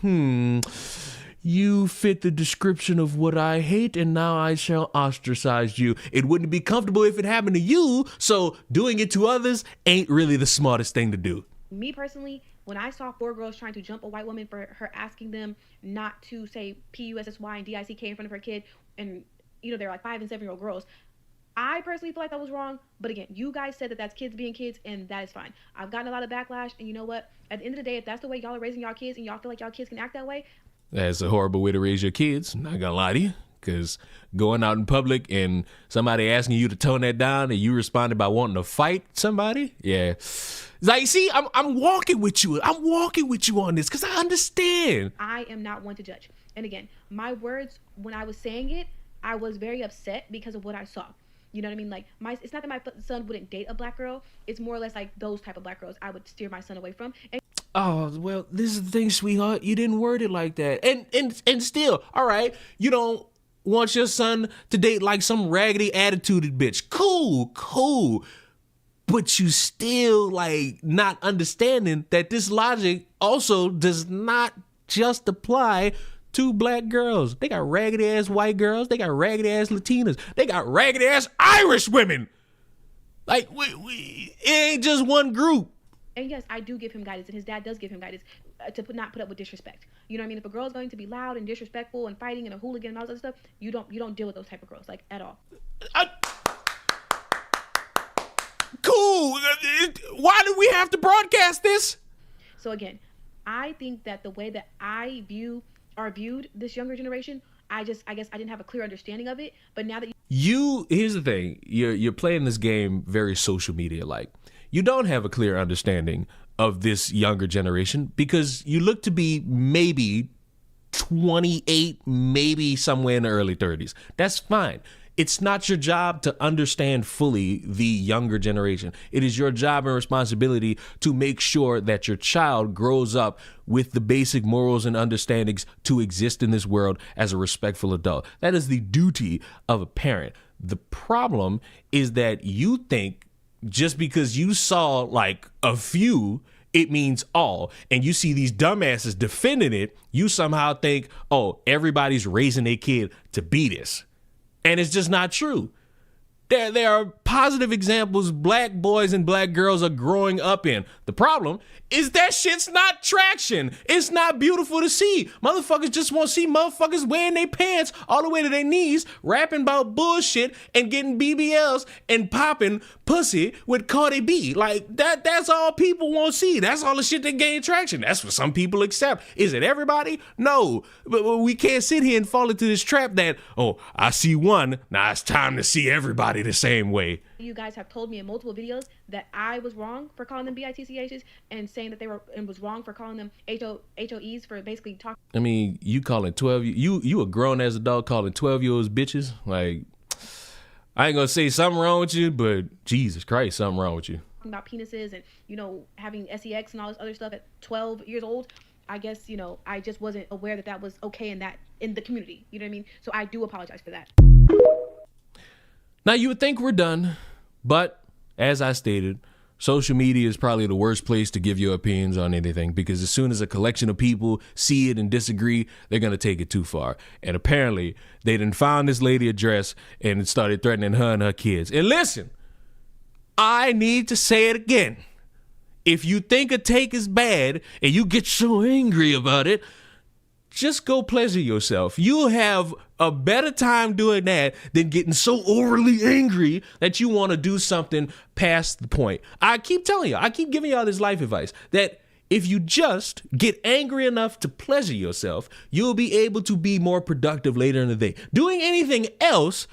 A: you fit the description of what I hate and now I shall ostracize you. It wouldn't be comfortable if it happened to you, so doing it to others ain't really the smartest thing to do.
J: Me personally, when I saw 4 girls trying to jump a white woman for her asking them not to say P-U-S-S-Y and D-I-C-K in front of her kid, and they're like 5 and 7-year-old girls, I personally feel like that was wrong. But again, you guys said that that's kids being kids, and that is fine. I've gotten a lot of backlash, and you know what? At the end of the day, if that's the way y'all are raising y'all kids and y'all feel like y'all kids can act that way.
A: That's a horrible way to raise your kids, not gonna lie to you. Because going out in public and somebody asking you to tone that down and you responded by wanting to fight somebody, yeah. Like, see, I'm walking with you. I'm walking with you on this because I understand.
J: I am not one to judge. And again, my words, when I was saying it, I was very upset because of what I saw. You know what I mean? Like, it's not that my son wouldn't date a black girl. It's more or less like those type of black girls I would steer my son away from.
A: Oh, well, this is the thing, sweetheart. You didn't word it like that. And still, all right, you don't want your son to date like some raggedy attituded bitch. Cool. But you still like not understanding that this logic also does not just apply to black girls. They got raggedy ass white girls. They got raggedy ass Latinas. They got raggedy ass Irish women. Like, it ain't just one group.
J: And yes, I do give him guidance, and his dad does give him guidance to not put up with disrespect. You know what I mean? If a girl's going to be loud and disrespectful and fighting and a hooligan and all that stuff, you don't deal with those type of girls, like, at all.
A: Cool. Why do we have to broadcast this?
J: So again, I think that the way that I viewed this younger generation, I guess I didn't have a clear understanding of it. But now that
A: here's the thing, you're playing this game very social media like. You don't have a clear understanding of this younger generation because you look to be maybe 28, maybe somewhere in the early 30s. That's fine. It's not your job to understand fully the younger generation. It is your job and responsibility to make sure that your child grows up with the basic morals and understandings to exist in this world as a respectful adult. That is the duty of a parent. The problem is that you think just because you saw like a few, it means all. And you see these dumbasses defending it, you somehow think, oh, everybody's raising their kid to be this. And it's just not true. There are positive examples black boys and black girls are growing up in. The problem is that shit's not traction. It's not beautiful to see. Motherfuckers just want to see motherfuckers wearing their pants all the way to their knees, rapping about bullshit and getting BBLs and popping pussy with Cardi B. Like, that's all people want to see. That's all the shit that gain traction. That's what some people accept. Is it everybody? No. But we can't sit here and fall into this trap that, oh, I see one, now it's time to see everybody the same way.
J: You guys have told me in multiple videos that I was wrong for calling them BITCHs and saying that and was wrong for calling them HOEs for basically talking.
A: I mean, you calling 12, you a grown as adult calling 12-year-olds bitches? Like, I ain't gonna say something wrong with you, but Jesus Christ, something wrong with you.
J: About penises and, having sex and all this other stuff at 12 years old. I guess, I just wasn't aware that was okay in the community. You know what I mean? So I do apologize for that.
A: Now, you would think we're done, but as I stated, social media is probably the worst place to give your opinions on anything, because as soon as a collection of people see it and disagree, they're going to take it too far. And apparently they done found this lady address and started threatening her and her kids. And listen, I need to say it again. If you think a take is bad and you get so angry about it, just go pleasure yourself. You'll have a better time doing that than getting so overly angry that you want to do something past the point. I keep telling you, I keep giving y'all this life advice that if you just get angry enough to pleasure yourself, you'll be able to be more productive later in the day. Doing anything else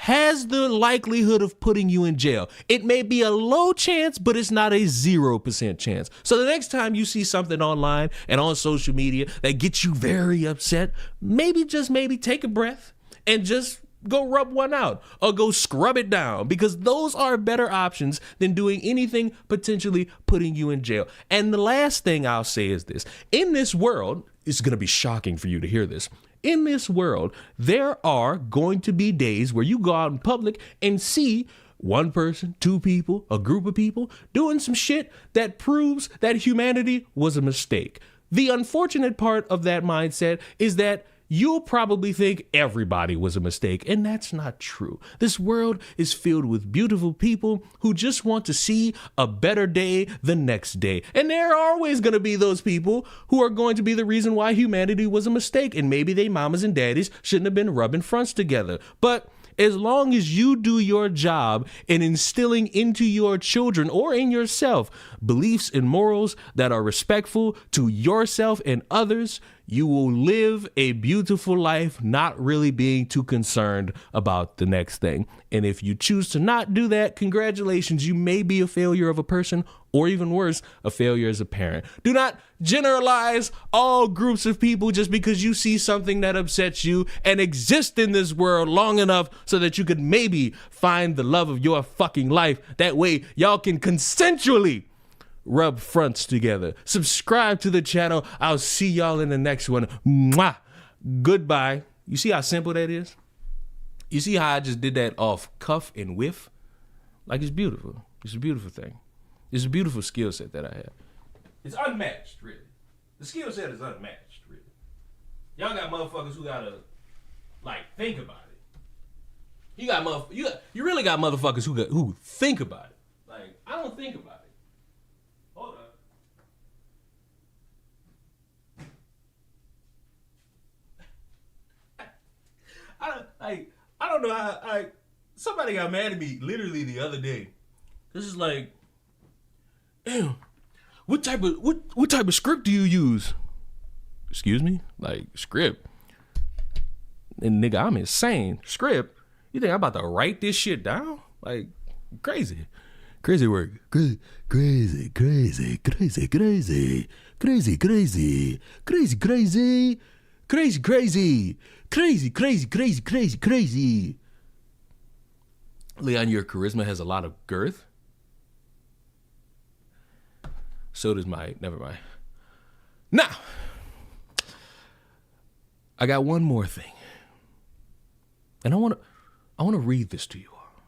A: has the likelihood of putting you in jail. It may be a low chance, but it's not a 0% chance. So the next time you see something online and on social media that gets you very upset, maybe take a breath and just go rub one out or go scrub it down, because those are better options than doing anything potentially putting you in jail. And the last thing I'll say is this. In this world, it's going to be shocking for you to hear this. In this world, there are going to be days where you go out in public and see one person, two people, a group of people doing some shit that proves that humanity was a mistake. The unfortunate part of that mindset is that you'll probably think everybody was a mistake, and that's not true. This world is filled with beautiful people who just want to see a better day the next day. And there are always going to be those people who are going to be the reason why humanity was a mistake, and maybe they mamas and daddies shouldn't have been rubbing fronts together. But as long as you do your job in instilling into your children or in yourself beliefs and morals that are respectful to yourself and others, you will live a beautiful life, not really being too concerned about the next thing. And if you choose to not do that, congratulations, you may be a failure of a person, or even worse, a failure as a parent. Do not generalize all groups of people just because you see something that upsets you, and exist in this world long enough so that you could maybe find the love of your fucking life. That way, y'all can consensually rub fronts together. Subscribe to the channel. I'll see y'all in the next one. Mwah. Goodbye. You see how simple that is? You see how I just did that off cuff and whiff? Like, it's beautiful. It's a beautiful thing. It's a beautiful skill set that I have. It's unmatched, really. The skill set is unmatched, really. Y'all got motherfuckers who gotta, like, think about it. You really got motherfuckers who think about it. Like, I don't think about it. Hold up. I don't know how. Somebody got mad at me literally the other day. This is like, damn, what type of script do you use? Excuse me? Like, script? And nigga, I'm insane. Script? You think I'm about to write this shit down? Like, crazy. Crazy work. Crazy. Leon, your charisma has a lot of girth. So does my, never mind. Now, I got one more thing. And I want to read this to you all.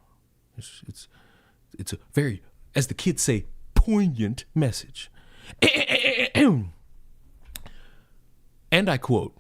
A: It's a very, as the kids say, poignant message. And I quote,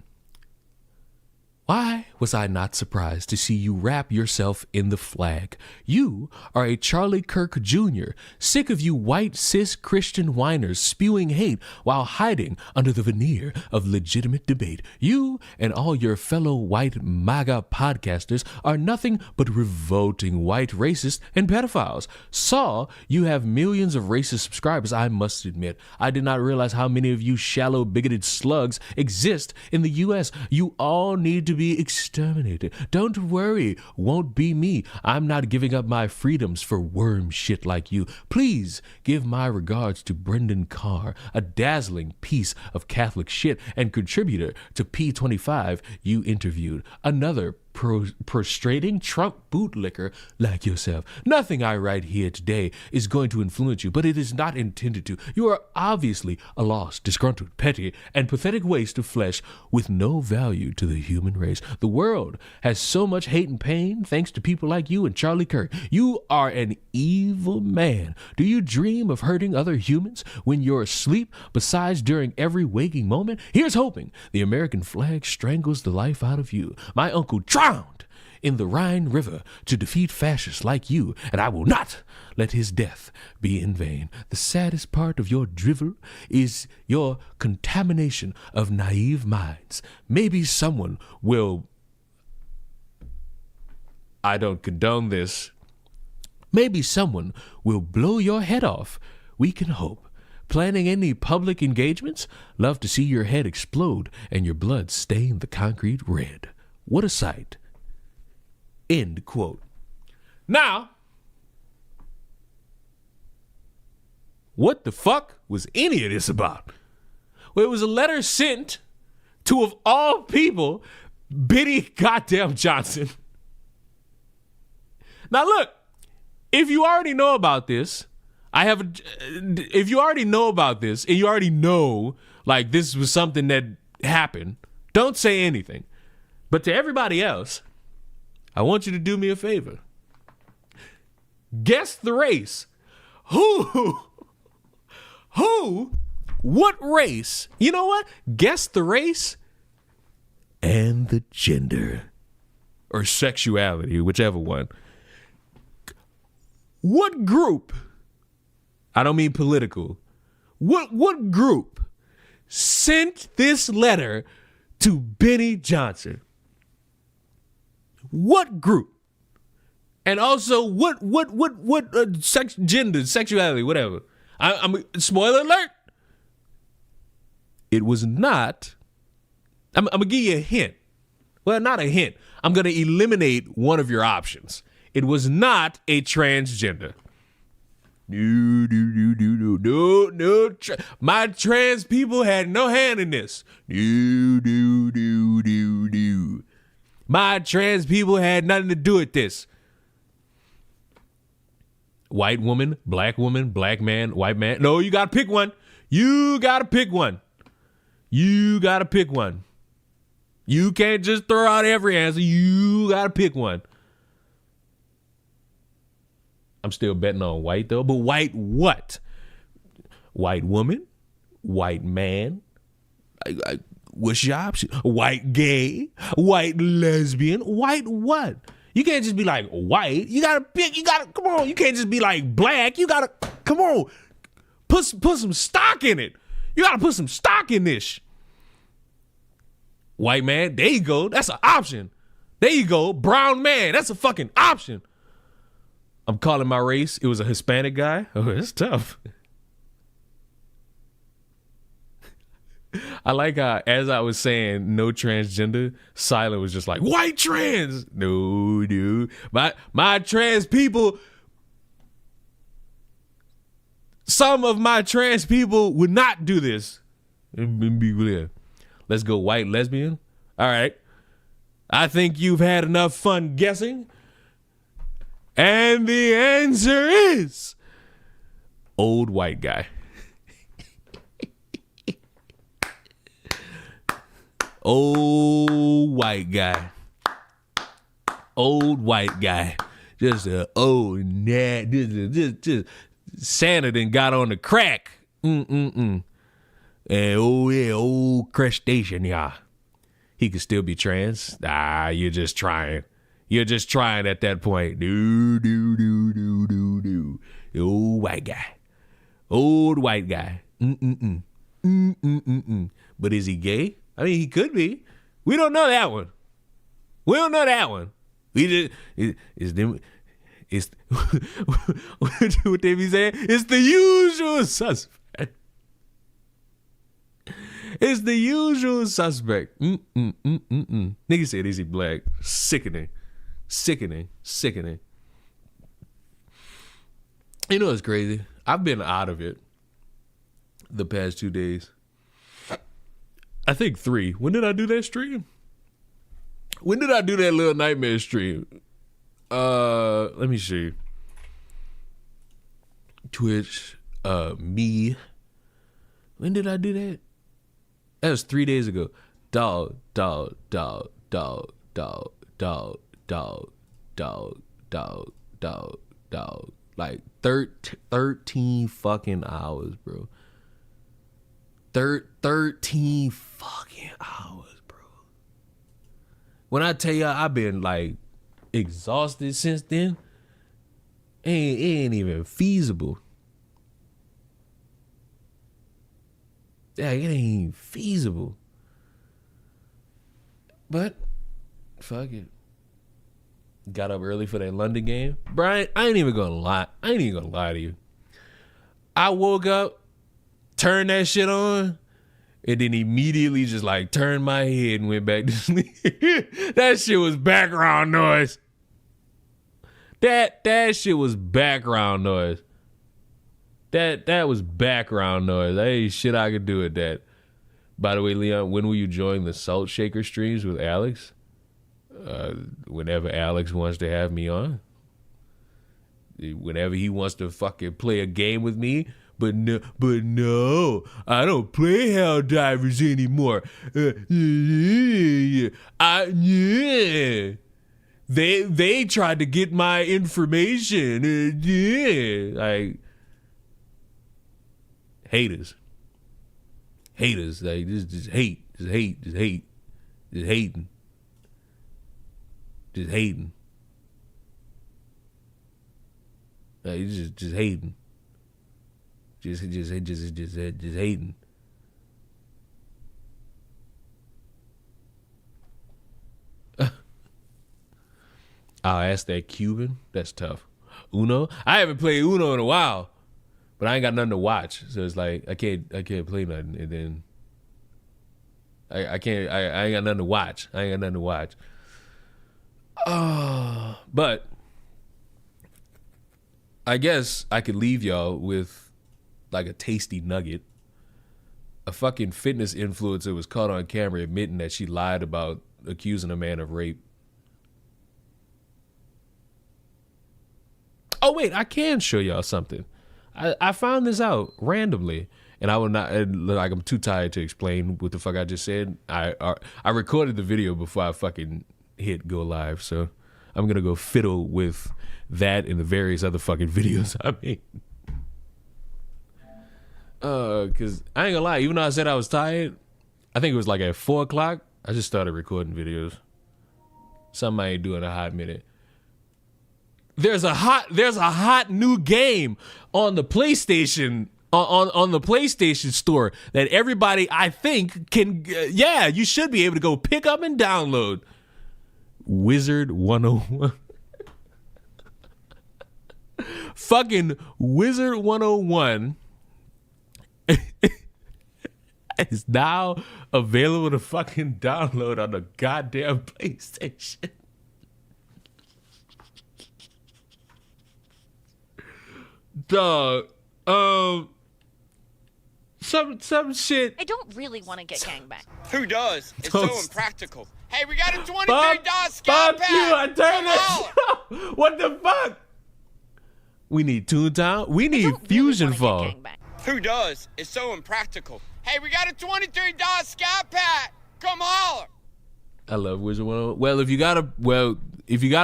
A: "Why was I not surprised to see you wrap yourself in the flag? You are a Charlie Kirk Jr., sick of you white cis Christian whiners spewing hate while hiding under the veneer of legitimate debate. You and all your fellow white MAGA podcasters are nothing but revolting white racists and pedophiles. Saw you have millions of racist subscribers. I must admit, I did not realize how many of you shallow, bigoted slugs exist in the U.S. You all need to be exterminated. Don't worry, won't be me. I'm not giving up my freedoms for worm shit like you. Please give my regards to Brendan Carr, a dazzling piece of Catholic shit and contributor to P25 you interviewed. Another prostrating Trump bootlicker like yourself. Nothing I write here today is going to influence you, but it is not intended to. You are obviously a lost, disgruntled, petty, and pathetic waste of flesh with no value to the human race. The world has so much hate and pain thanks to people like you and Charlie Kirk. You are an evil man. Do you dream of hurting other humans when you're asleep, besides during every waking moment? Here's hoping the American flag strangles the life out of you. My uncle drowned in the Rhine River to defeat fascists like you, and I will not let his death be in vain. The saddest part of your drivel is your contamination of naive minds. Maybe someone will... I don't condone this. Maybe someone will blow your head off. We can hope. Planning any public engagements? Love to see your head explode and your blood stain the concrete red. What a sight. End quote. Now, what the fuck was any of this about? Well, it was a letter sent to, of all people, Biddy goddamn Johnson. Now look, if you already know about this, if you already know about this and you already know like this was something that happened, don't say anything. But to everybody else, I want you to do me a favor. Guess the race. What race? You know what? Guess the race and the gender or sexuality, whichever one. What group? I don't mean political. What group sent this letter to Benny Johnson? What group? And also, what gender, sexuality, whatever. I'm spoiler alert. It was not. I'm gonna give you a hint. Well, not a hint. I'm gonna eliminate one of your options. It was not a transgender. No. My trans people had no hand in this. No. My trans people had nothing to do with this. White woman, black man, white man. No, you gotta pick one. You gotta pick one. You can't just throw out every answer. You gotta pick one. I'm still betting on white though, but white what? White woman, white man. What's your option? White gay, white lesbian, white what? You can't just be like white. You gotta pick. Come on. You can't just be like black. You gotta come on. Put some stock in it. You gotta put some stock in this. White man. There you go. That's an option. There you go. Brown man. That's a fucking option. I'm calling my race. It was a Hispanic guy. Oh, that's tough. I like how, as I was saying, no transgender, Silent was just like, white trans. No, dude. My trans people, some of my trans people would not do this. Be clear. Let's go white lesbian. All right. I think you've had enough fun guessing. And the answer is old white guy. Old white guy. Old white guy. Just a old nat. Just Santa done got on the crack. And oh yeah, old crustacean, yeah. He could still be trans. You're just trying. You're just trying at that point. Do. Old white guy. Old white guy. But is he gay? I mean, he could be. We don't know that one. We don't know that one. We just, it's what they be saying? It's the usual suspect. It's the usual suspect. Nigga said, is he black? Sickening. You know what's crazy? I've been out of it the past 2 days. I think 3. When did I do that stream? When did I do that little nightmare stream? Let me see. Twitch, me. When did I do that? That was 3 days ago. Dog. Like 13 fucking hours, bro. 13 fucking hours, bro. When I tell y'all I've been like exhausted since then, it ain't even feasible. Yeah, it ain't feasible. But fuck it. Got up early for that London game. Brian, I ain't even gonna lie to you. I woke up, turned that shit on, and then immediately just like turned my head and went back to sleep. That shit was background noise. That shit was background noise. That was background noise. There ain't shit I could do with that. By the way, Leon, when will you join the Salt Shaker streams with Alex? Whenever Alex wants to have me on. Whenever he wants to fucking play a game with me. But no, I don't play Helldivers anymore. They tried to get my information. Like haters, like just hating, just hating, like just hating. Just hating. I'll ask that Cuban. That's tough. Uno? I haven't played Uno in a while, but I ain't got nothing to watch. So it's like I can't play nothing, and then I ain't got nothing to watch. But I guess I could leave y'all with like a tasty nugget. A fucking fitness influencer was caught on camera admitting that she lied about accusing a man of rape. Oh wait, I can show y'all something. I found this out randomly, and I will not, like, I'm too tired to explain what the fuck I just said. I recorded the video before I fucking hit go live, so I'm gonna go fiddle with that and the various other fucking videos I made. Cause I ain't gonna lie, even though I said I was tired, I think it was like at 4 o'clock, I just started recording videos. Something I ain't doing in a hot minute. There's a hot new game on the PlayStation on the PlayStation store that everybody, I think, can you should be able to go pick up and download. Wizard 101. Fucking Wizard 101 is now available to fucking download on the goddamn PlayStation. Dog, some shit.
K: I don't really want to get gangbanged.
L: Who does? It's so impractical. Hey, we got a $23
A: Fuck
L: scout pack.
A: you! I turned that shit off. What the fuck? We need Toontown. We need Fusion Fall.
L: Who does? It's so impractical. Hey, we got a $23 scout pack. Come holler.
A: I love Wizard 101. Well, if you got a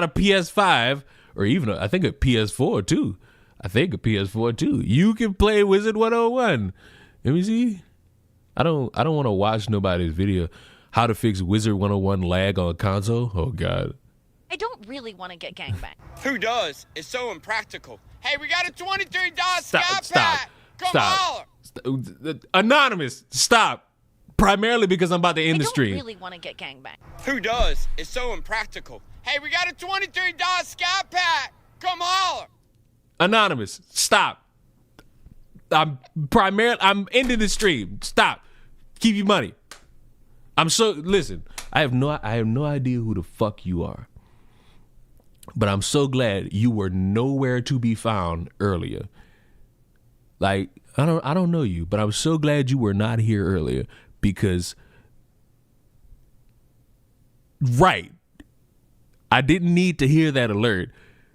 A: PS5 or even I think a PS4 too. You can play Wizard 101. Let me see. I don't want to watch nobody's video. How to fix Wizard 101 lag on console? Oh God.
K: I don't really want to get gangbanged.
L: Who does? It's so impractical. Hey, we got a $23 scout pack. Come holler.
A: Anonymous, stop. Primarily because I'm about to end the stream.
K: I don't really want to get gangbanged.
L: Who does? It's so impractical. Hey, we got a $23 scout pack. Come holler.
A: Anonymous, stop. I'm ending the stream. Stop. Keep your money. Listen, I have no idea who the fuck you are. But I'm so glad you were nowhere to be found earlier. Like, I don't know you, but I'm so glad you were not here earlier because right. I didn't need to hear that alert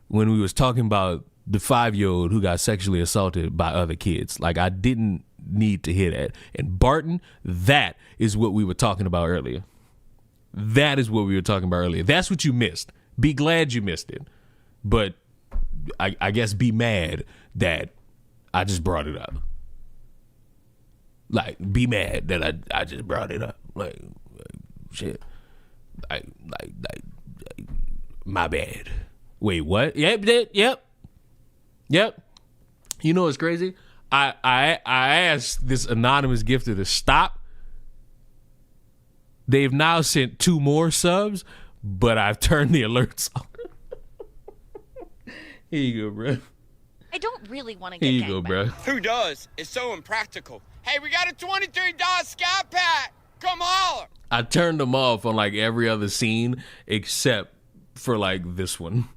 A: when we was talking about the 5-year-old who got sexually assaulted by other kids. Like, I didn't need to hear that. And Barton, that is what we were talking about earlier. That is what we were talking about earlier. That's what you missed. Be glad you missed it. But I guess be mad that I just brought it up. Like, be mad that I just brought it up. Like shit. Like, my bad. Wait, what? Yep. You know what's crazy? I asked this anonymous gifter to stop. They've now sent 2 more subs, but I've turned the alerts off. Here you go, bro.
K: I don't really want to get
A: Here you
K: gangbanged.
A: go, bro.
L: Who does? It's so impractical. Hey, we got a $23 Sky Pack. Come holler.
A: I turned them off on like every other scene except for like this one.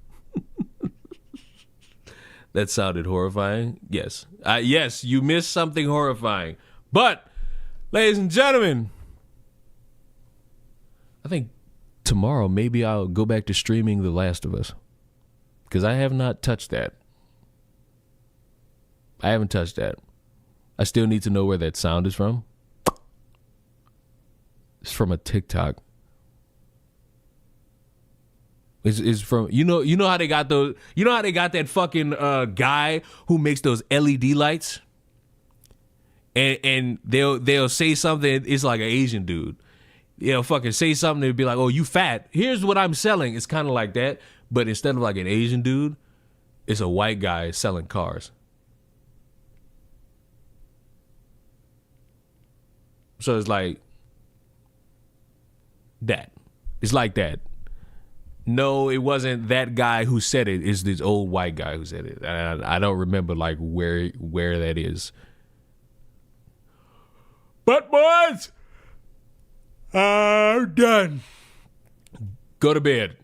A: That sounded horrifying. Yes. Yes, you missed something horrifying. But, ladies and gentlemen, I think tomorrow maybe I'll go back to streaming The Last of Us. Because I have not touched that. I haven't touched that. I still need to know where that sound is from. It's from a TikTok. It's from you know how they got those, you know how they got that fucking guy who makes those LED lights, and they'll say something. It's like an Asian dude. They'll fucking say something. They'll be like, "Oh, you fat. Here's what I'm selling." It's kind of like that, but instead of like an Asian dude, it's a white guy selling cars. So it's like that. It's like that. No, it wasn't that guy who said it. It's this old white guy who said it. I don't remember like where that is. But boys, I'm done. Go to bed.